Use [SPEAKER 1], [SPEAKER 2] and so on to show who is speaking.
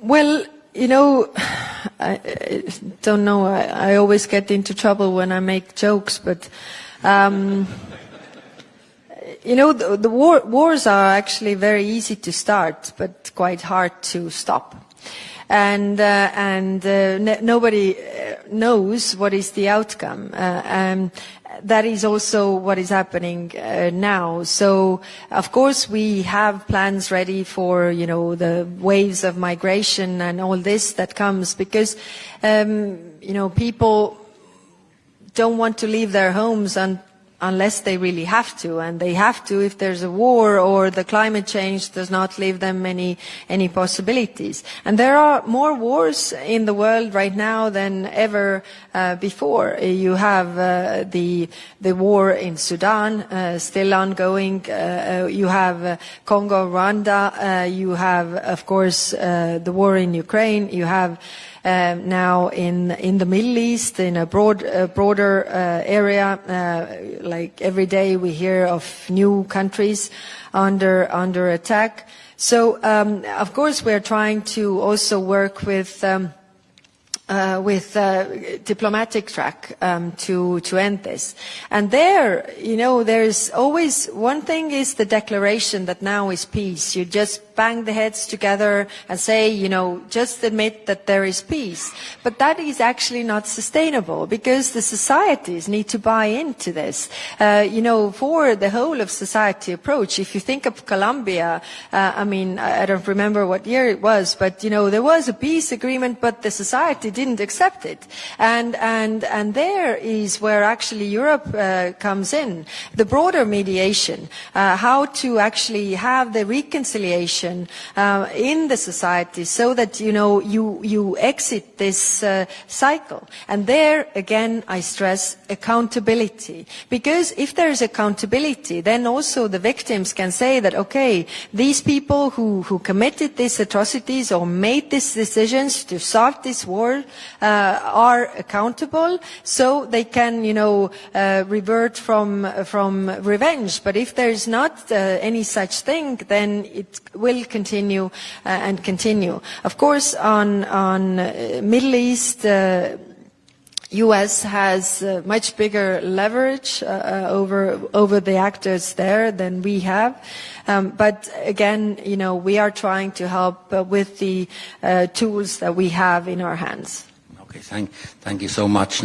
[SPEAKER 1] Well, you know, I don't know, I always get into trouble when I make jokes, but you know, the wars are actually very easy to start, but quite hard to stop. And nobody knows what is the outcome. That is also what is happening now. So, of course, we have plans ready for, you know, the waves of migration and all this that comes, because, you know, people don't want to leave their homes unless they really have to, and they have to if there's a war or the climate change does not leave them any possibilities. And there are more wars in the world right now than ever before. You have the war in Sudan still ongoing. You have Congo, Rwanda. You have, of course, the war in Ukraine. You have now in the Middle East, in a broader area, like every day we hear of new countries under attack. So, of course, we're trying to also work with diplomatic track to end this. And there, you know, there's always one thing is the declaration that now is peace. You just bang the heads together and say, you know, just admit that there is peace. But that is actually not sustainable, because the societies need to buy into this. You know, for the whole of society approach, if you think of Colombia, I mean, I don't remember what year it was, but, you know, there was a peace agreement, but the society didn't accept it. And there is where actually Europe comes in. The broader mediation, how to actually have the reconciliation in the society so that, you know, you exit this cycle. And there, again, I stress accountability. Because if there is accountability, then also the victims can say that, okay, these people who committed these atrocities or made these decisions to start this war are accountable, so they can, you know, revert from revenge. But if there is not any such thing, then it will continue and continue. Of course, on Middle East, US has much bigger leverage over the actors there than we have. But again, you know, we are trying to help with the tools that we have in our hands.
[SPEAKER 2] Okay, thank you so much. Now